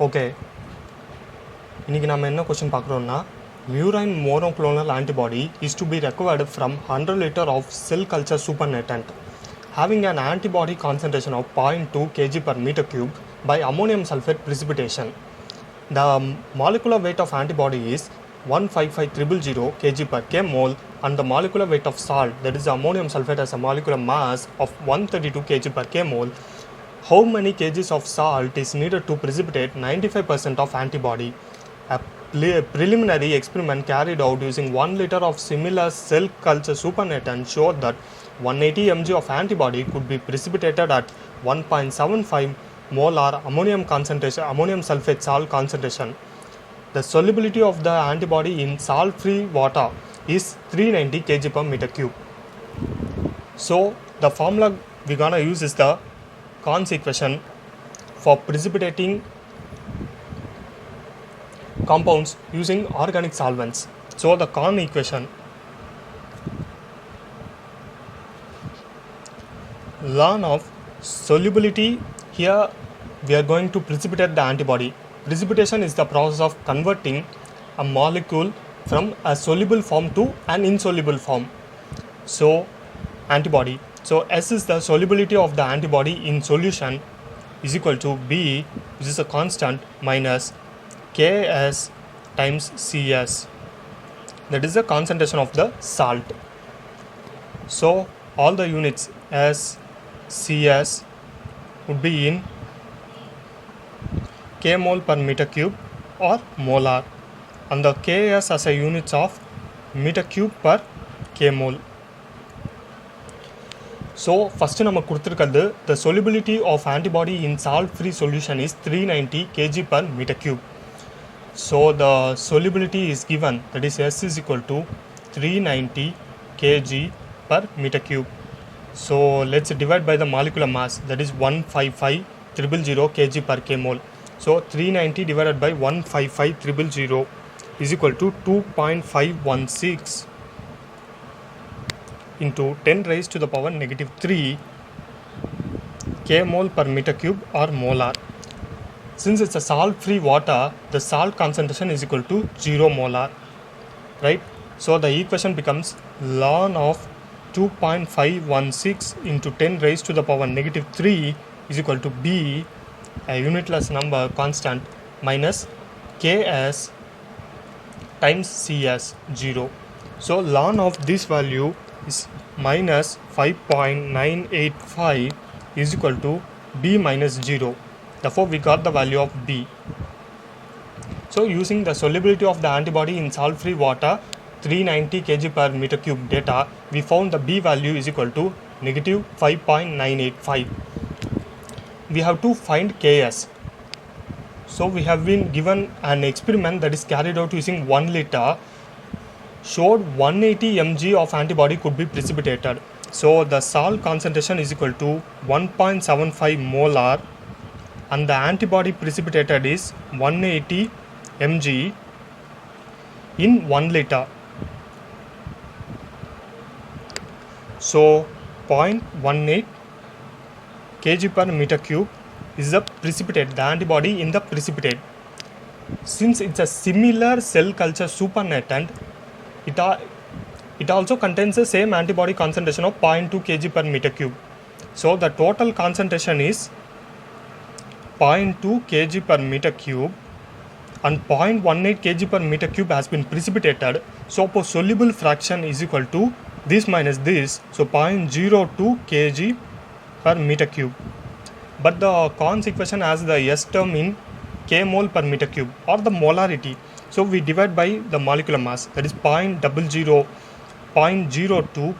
Okay, இன்றைக்கி நம்ம என்ன question பார்க்குறோன்னா, murine monoclonal antibody is to be recovered from 100 liter of cell culture supernatant having an antibody concentration of 0.2 kg per meter cube by ammonium sulfate precipitation. The molecular weight of antibody is 155,000 kg per k mole and the molecular weight of salt, that is ammonium sulfate, has a molecular mass of 132 kg per k mole. How many kgs of salt is needed to precipitate 95% of antibody? A preliminary experiment carried out using 1 liter of similar cell culture supernatant showed that 180 mg of antibody could be precipitated at 1.75 molar ammonium sulfate salt concentration. The solubility of the antibody in salt-free water is 390 kg per meter cube. So the formula we're gonna use is the Kahn's equation for precipitating compounds using organic solvents. So the Kahn equation, ln of solubility, here we are going to precipitate the antibody. Precipitation is the process of converting a molecule from a soluble form to an insoluble form. So antibody, so S is the solubility of the antibody in solution, is equal to B, which is a constant, minus Ks times Cs, that is the concentration of the salt. So all the units S, Cs would be in k mole per meter cube or molar, and the Ks as a units of meter cube per k mole. So first நம்ம கொடுத்திருக்கிறது, the solubility of antibody in salt free solution is 390 kg per meter cube. So the solubility is given, that is S is equal to 390 kg per meter cube. So let's divide by the molecular mass, that is 155,000 kg per k mole. So 390 divided by 155,000 is equal to 2.516 into 10 raised to the power negative 3 k mole per meter cube or molar. Since it's a salt-free water, the salt concentration is equal to 0 molar, right? So the equation becomes ln of 2.516 into 10 raised to the power negative 3 is equal to B, a unitless number constant, minus Ks times Cs, 0. So ln of this value is minus 5.985 is equal to B minus 0. Therefore we got the value of B. So using the solubility of the antibody in salt free water 390 kg per meter cube data, we found the B value is equal to negative 5.985. We have to find Ks. So we have been given an experiment that is carried out using 1 liter, showed 180 mg of antibody could be precipitated. So the salt concentration is equal to 1.75 molar and the antibody precipitated is 180 mg in 1 liter. So 0.18 kg per meter cube is the precipitate, the antibody in the precipitate. Since it's a similar cell culture supernatant, it also contains the same antibody concentration of 0.2 kg per meter cube. So the total concentration is 0.2 kg per meter cube and 0.18 kg per meter cube has been precipitated. So soluble fraction is equal to this minus this, so 0.02 kg per meter cube. But the Kahn's equation has the S term in k mole per meter cube or the molarity. So we divide by the molecular mass, that is 0.02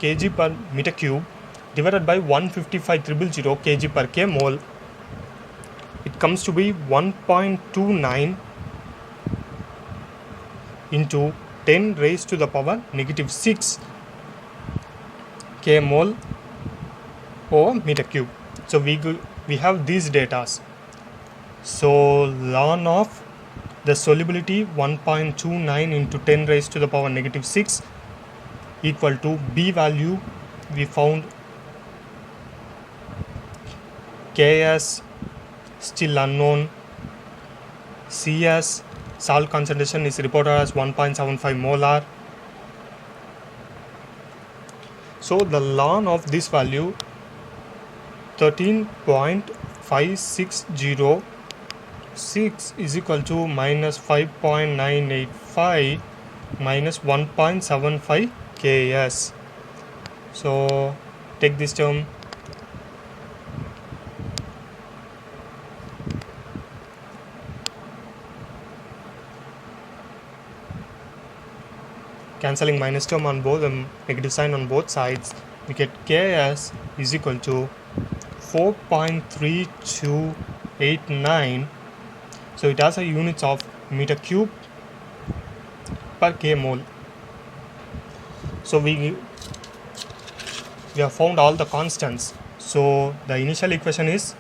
kg per meter cube divided by 155,000 kg per k mole. It comes to be 1.29 into 10 raised to the power negative 6 k mole over meter cube. So we have these data. So ln of the solubility 1.29 into 10 raised to the power negative 6 equal to B value we found Ks still unknown, CS salt concentration is reported as 1.75 molar. So the ln of this value 13.5606 is equal to minus 5.985 minus 1.75 Ks. So take this term, cancelling minus term on both, negative sign on both sides, we get Ks is equal to 4.3289. So it has a units of meter cube per K mole. So we have found all the constants. So the initial equation is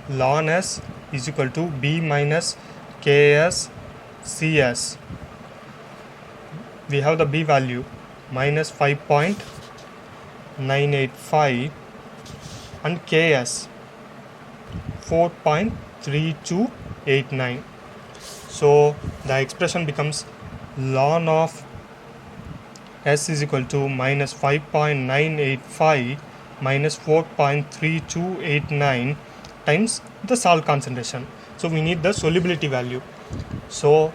ln S is equal to B minus Ks CS. We have the B value minus 5.985 and Ks 4.3289. So the expression becomes ln of S is equal to minus 5.985 minus 4.3289 times the salt concentration. So we need the solubility value. So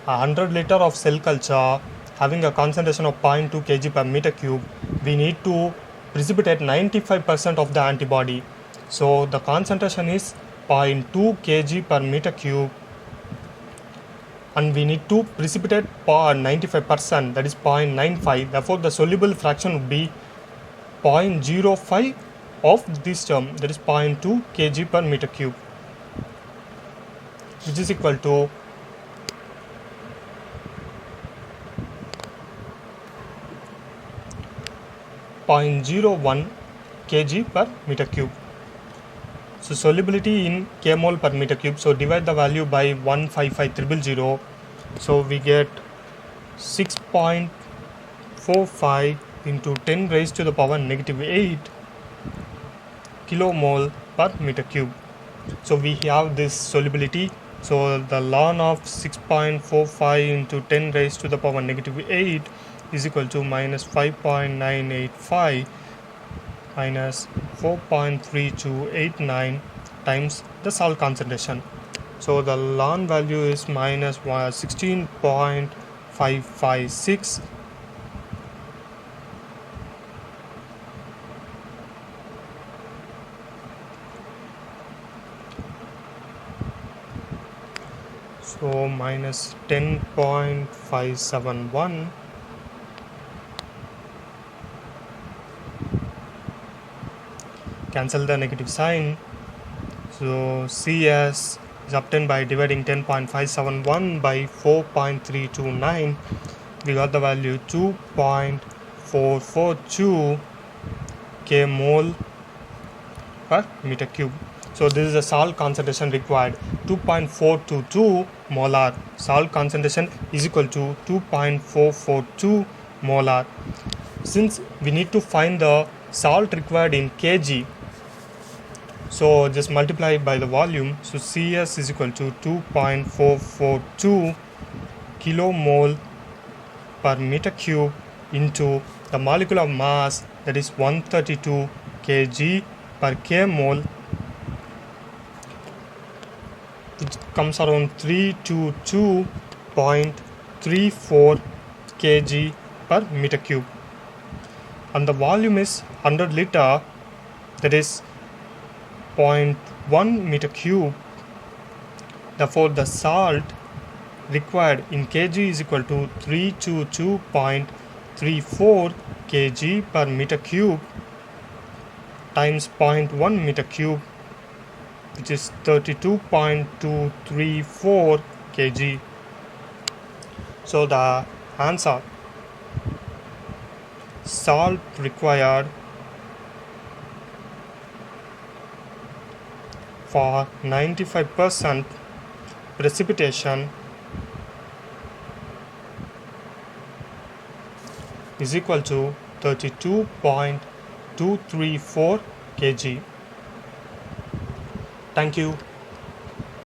100 liter of cell culture having a concentration of 0.2 kg per meter cube, we need to precipitate 95% of the antibody. So the concentration is 0.2 kg per meter cube, and we need to precipitate 95%, that is 0.95. Therefore the soluble fraction would be 0.05 of this term, that is 0.2 kg per meter cube, which is equal to 0.01 kg per meter cube. So solubility in K mole per meter cube. So divide the value by 155,000. So we get 6.45 into 10 raised to the power negative 8 kilomole per meter cube. So we have this solubility. So the ln of 6.45 into 10 raised to the power negative 8 is equal to minus 5.985 minus 4.3289 times the salt concentration. So the ln value is minus 16.556. So minus 10.571. Cancel the negative sign. So CS is obtained by dividing 10.571 by 4.329. We got the value 2.442 K mole per meter cube. So this is the salt concentration required, 2.422 molar. Salt concentration is equal to 2.442 molar. Since we need to find the salt required in kg, so just multiply by the volume. So CS is equal to 2.442 kilomole per meter cube into the molecular mass, that is 132 kg per K mole, which comes around 322.34 kg per meter cube, and the volume is 100 liter, that is 0.1 meter cube. Therefore the salt required in kg is equal to 322.34 kg per meter cube times 0.1 meter cube, which is 32.234 kg. So the answer, salt required for 95% precipitation is equal to 32.234 kg. Thank you.